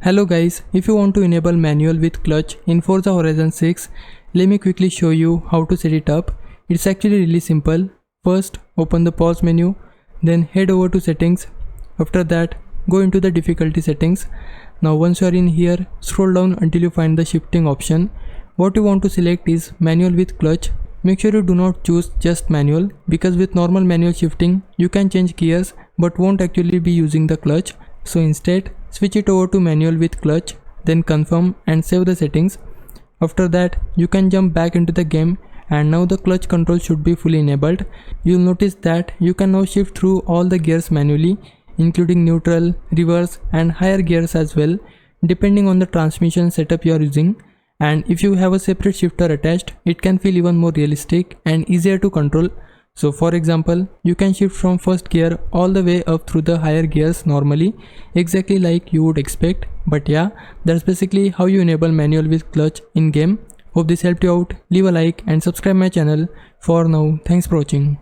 Hello guys, if you want to enable manual with clutch in Forza Horizon 6, let me quickly show you how to set it up. It's actually really simple. First, open the pause menu, then head over to settings. After that, go into the difficulty settings. Now once you are in here, scroll down until you find the shifting option. What you want to select is manual with clutch. Make sure you do not choose just manual, because with normal manual shifting, you can change gears but won't actually be using the clutch. So instead, switch it over to manual with clutch, then confirm and save the settings. After that, you can jump back into the game and now the clutch control should be fully enabled. You'll notice that you can now shift through all the gears manually, including neutral, reverse and higher gears as well, depending on the transmission setup you are using. And if you have a separate shifter attached, it can feel even more realistic and easier to control. So for example, you can shift from first gear all the way up through the higher gears normally, exactly like you would expect. But yeah, that's basically how you enable manual with clutch in game. Hope this helped you out. Leave a like and subscribe my channel. For now, thanks for watching.